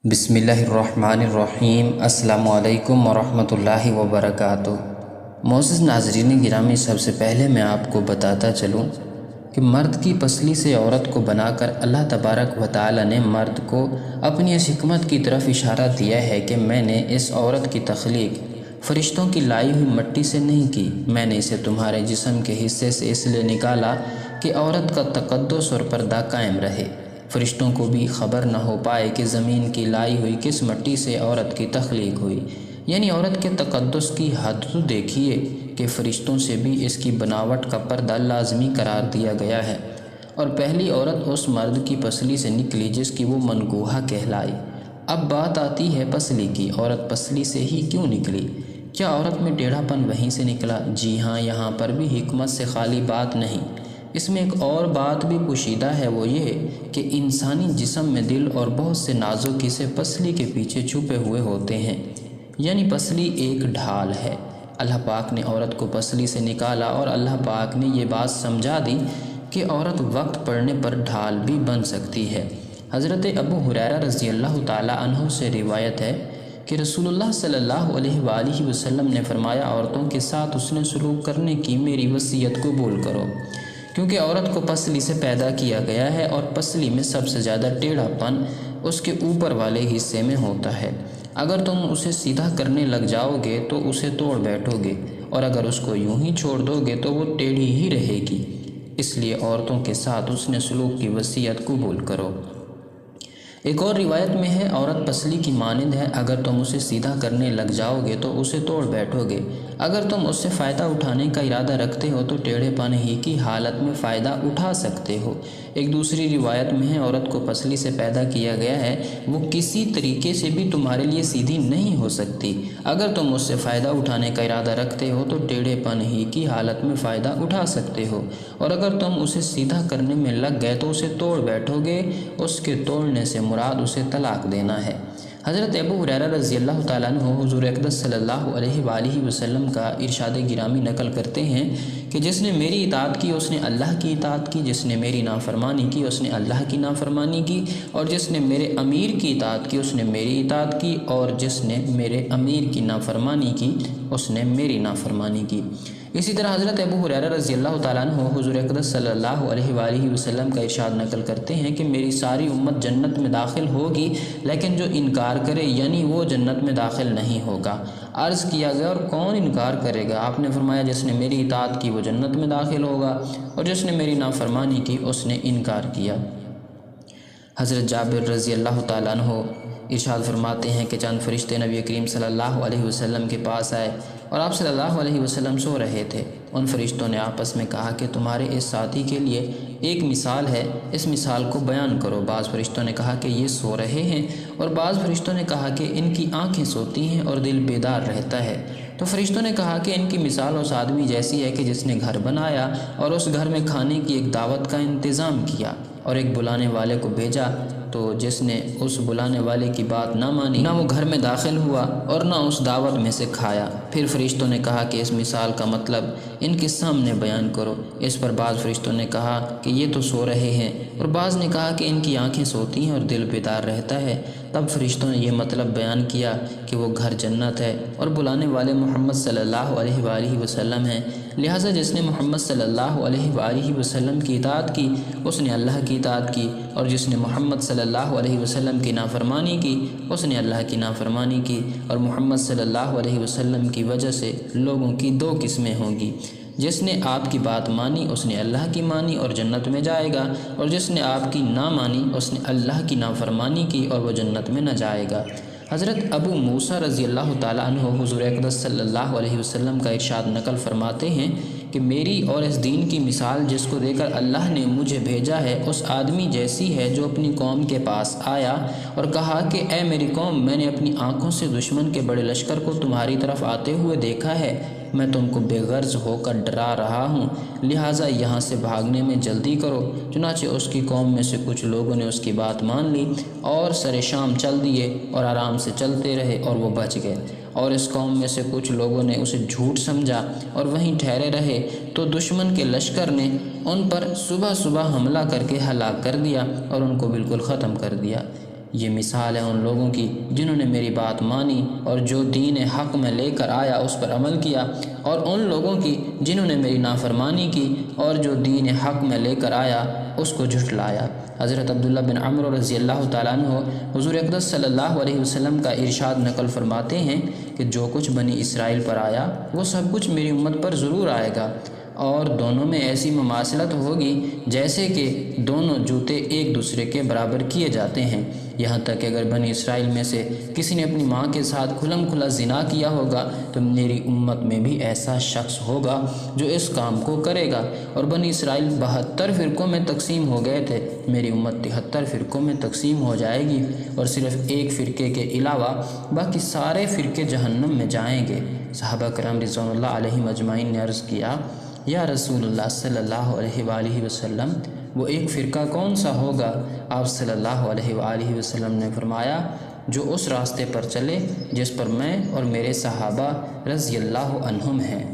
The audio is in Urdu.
بسم اللہ الرحمن الرحیم۔ السلام علیکم ورحمۃ اللہ وبرکاتہ۔ معزز ناظرین گرامی، سب سے پہلے میں آپ کو بتاتا چلوں کہ مرد کی پسلی سے عورت کو بنا کر اللہ تبارک و تعالی نے مرد کو اپنی اس حکمت کی طرف اشارہ دیا ہے کہ میں نے اس عورت کی تخلیق فرشتوں کی لائی ہوئی مٹی سے نہیں کی، میں نے اسے تمہارے جسم کے حصے سے اس لیے نکالا کہ عورت کا تقدس اور پردہ قائم رہے، فرشتوں کو بھی خبر نہ ہو پائے کہ زمین کی لائی ہوئی کس مٹی سے عورت کی تخلیق ہوئی۔ یعنی عورت کے تقدس کی حد تو دیکھیے کہ فرشتوں سے بھی اس کی بناوٹ کا پردہ لازمی قرار دیا گیا ہے، اور پہلی عورت اس مرد کی پسلی سے نکلی جس کی وہ منگوہا کہلائی۔ اب بات آتی ہے پسلی کی، عورت پسلی سے ہی کیوں نکلی؟ کیا عورت میں ٹیڑھا پن وہیں سے نکلا؟ جی ہاں، یہاں پر بھی حکمت سے خالی بات نہیں، اس میں ایک اور بات بھی پوشیدہ ہے، وہ یہ کہ انسانی جسم میں دل اور بہت سے نازک حصے پسلی کے پیچھے چھپے ہوئے ہوتے ہیں، یعنی پسلی ایک ڈھال ہے۔ اللہ پاک نے عورت کو پسلی سے نکالا اور اللہ پاک نے یہ بات سمجھا دی کہ عورت وقت پڑنے پر ڈھال بھی بن سکتی ہے۔ حضرت ابو ہریرہ رضی اللہ تعالی عنہ سے روایت ہے کہ رسول اللہ صلی اللہ علیہ وآلہ وسلم نے فرمایا، عورتوں کے ساتھ حسن سلوک کرنے کی میری وصیت قبول کرو، کیونکہ عورت کو پسلی سے پیدا کیا گیا ہے اور پسلی میں سب سے زیادہ ٹیڑھا پن اس کے اوپر والے حصے میں ہوتا ہے۔ اگر تم اسے سیدھا کرنے لگ جاؤ گے تو اسے توڑ بیٹھو گے، اور اگر اس کو یوں ہی چھوڑ دو گے تو وہ ٹیڑھی ہی رہے گی، اس لیے عورتوں کے ساتھ حسن سلوک کی وصیت قبول کرو۔ ایک اور روایت میں ہے، عورت پسلی کی مانند ہے، اگر تم اسے سیدھا کرنے لگ جاؤ گے تو اسے توڑ بیٹھو گے، اگر تم اس سے فائدہ اٹھانے کا ارادہ رکھتے ہو تو ٹیڑھے پن ہی کی حالت میں فائدہ اٹھا سکتے ہو۔ ایک دوسری روایت میں ہے، عورت کو پسلی سے پیدا کیا گیا ہے، وہ کسی طریقے سے بھی تمہارے لیے سیدھی نہیں ہو سکتی، اگر تم اس سے فائدہ اٹھانے کا ارادہ رکھتے ہو تو ٹیڑھے پن ہی کی حالت میں فائدہ اٹھا سکتے ہو، اور اگر تم اسے سیدھا کرنے میں لگ گئے تو اسے توڑ بیٹھو گے، اس کے توڑنے سے مراد اسے طلاق دینا ہے۔ حضرت ابو ہریرہ رضی اللہ تعالیٰ عنہ حضور اقدس صلی اللہ علیہ وآلہ وسلم کا ارشاد گرامی نقل کرتے ہیں کہ جس نے میری اطاعت کی اس نے اللہ کی اطاعت کی، جس نے میری نافرمانی کی اس نے اللہ کی نافرمانی کی، اور جس نے میرے امیر کی اطاعت کی اس نے میری اطاعت کی، اور جس نے میرے امیر کی نافرمانی کی اس نے میری نافرمانی کی۔ اسی طرح حضرت ابو ہریرہ رضی اللہ تعالیٰ عنہ حضور اقدس صلی اللہ علیہ وآلہ وسلم کا ارشاد نقل کرتے ہیں کہ میری ساری امت جنت میں داخل ہوگی، لیکن جو انکار کرے یعنی وہ جنت میں داخل نہیں ہوگا۔ عرض کیا گیا، اور کون انکار کرے گا؟ آپ نے فرمایا، جس نے میری اطاعت کی وہ جنت میں داخل ہوگا، اور جس نے میری نافرمانی کی اس نے انکار کیا۔ حضرت جابر رضی اللہ تعالیٰ عنہ ارشاد فرماتے ہیں کہ چند فرشتے نبی کریم صلی اللہ علیہ وسلم کے پاس آئے اور آپ صلی اللہ علیہ وسلم سو رہے تھے۔ ان فرشتوں نے آپس میں کہا کہ تمہارے اس ساتھی کے لیے ایک مثال ہے، اس مثال کو بیان کرو۔ بعض فرشتوں نے کہا کہ یہ سو رہے ہیں، اور بعض فرشتوں نے کہا کہ ان کی آنکھیں سوتی ہیں اور دل بیدار رہتا ہے۔ تو فرشتوں نے کہا کہ ان کی مثال اس آدمی جیسی ہے کہ جس نے گھر بنایا اور اس گھر میں کھانے کی ایک دعوت کا انتظام کیا اور ایک بلانے والے کو بھیجا، تو جس نے اس بلانے والے کی بات نہ مانی، نہ وہ گھر میں داخل ہوا اور نہ اس دعوت میں سے کھایا۔ پھر فرشتوں نے کہا کہ اس مثال کا مطلب ان کے سامنے بیان کرو۔ اس پر بعض فرشتوں نے کہا کہ یہ تو سو رہے ہیں، اور بعض نے کہا کہ ان کی آنکھیں سوتی ہیں اور دل بیدار رہتا ہے۔ تب فرشتوں نے یہ مطلب بیان کیا کہ وہ گھر جنت ہے اور بلانے والے محمد صلی اللہ علیہ وآلہ وسلم ہیں، لہٰذا جس نے محمد صلی اللہ علیہ وآلہ وسلم کی اطاعت کی اس نے اللہ کی اطاعت کی، اور جس نے محمد صلی اللہ علیہ وسلم کی نافرمانی کی اس نے اللہ کی نافرمانی کی، اور محمد صلی اللہ علیہ وسلم کی وجہ سے لوگوں کی دو قسمیں ہوں گی، جس نے آپ کی بات مانی اس نے اللہ کی مانی اور جنت میں جائے گا، اور جس نے آپ کی نہ مانی اس نے اللہ کی نافرمانی کی اور وہ جنت میں نہ جائے گا۔ حضرت ابو موسیٰ رضی اللہ تعالیٰ عنہ حضور اقدس صلی اللہ علیہ وسلم کا ارشاد نقل فرماتے ہیں کہ میری اور اس دین کی مثال جس کو دے کر اللہ نے مجھے بھیجا ہے اس آدمی جیسی ہے جو اپنی قوم کے پاس آیا اور کہا کہ اے میری قوم، میں نے اپنی آنکھوں سے دشمن کے بڑے لشکر کو تمہاری طرف آتے ہوئے دیکھا ہے، میں تم کو بے غرض ہو کر ڈرا رہا ہوں، لہٰذا یہاں سے بھاگنے میں جلدی کرو۔ چنانچہ اس کی قوم میں سے کچھ لوگوں نے اس کی بات مان لی اور سر شام چل دیے اور آرام سے چلتے رہے اور وہ بچ گئے، اور اس قوم میں سے کچھ لوگوں نے اسے جھوٹ سمجھا اور وہیں ٹھہرے رہے، تو دشمن کے لشکر نے ان پر صبح صبح حملہ کر کے ہلاک کر دیا اور ان کو بالکل ختم کر دیا۔ یہ مثال ہے ان لوگوں کی جنہوں نے میری بات مانی اور جو دین حق میں لے کر آیا اس پر عمل کیا، اور ان لوگوں کی جنہوں نے میری نافرمانی کی اور جو دین حق میں لے کر آیا اس کو جھٹلایا۔ حضرت عبداللہ بن عمرو رضی اللہ تعالیٰ عنہ حضور اقدس صلی اللہ علیہ وسلم کا ارشاد نقل فرماتے ہیں کہ جو کچھ بنی اسرائیل پر آیا وہ سب کچھ میری امت پر ضرور آئے گا، اور دونوں میں ایسی مماثلت ہوگی جیسے کہ دونوں جوتے ایک دوسرے کے برابر کیے جاتے ہیں، یہاں تک کہ اگر بنی اسرائیل میں سے کسی نے اپنی ماں کے ساتھ کھلم کھلا زنا کیا ہوگا تو میری امت میں بھی ایسا شخص ہوگا جو اس کام کو کرے گا۔ اور بنی اسرائیل 72 فرقوں میں تقسیم ہو گئے تھے، میری امت 73 فرقوں میں تقسیم ہو جائے گی، اور صرف ایک فرقے کے علاوہ باقی سارے فرقے جہنم میں جائیں گے۔ صحابہ کرام رضوان اللہ علیہم اجمعین نے عرض کیا، یا رسول اللہ صلی اللہ علیہ وآلہ وسلم، وہ ایک فرقہ کون سا ہوگا؟ آپ صلی اللہ علیہ وآلہ وسلم نے فرمایا، جو اس راستے پر چلے جس پر میں اور میرے صحابہ رضی اللہ عنہم ہیں۔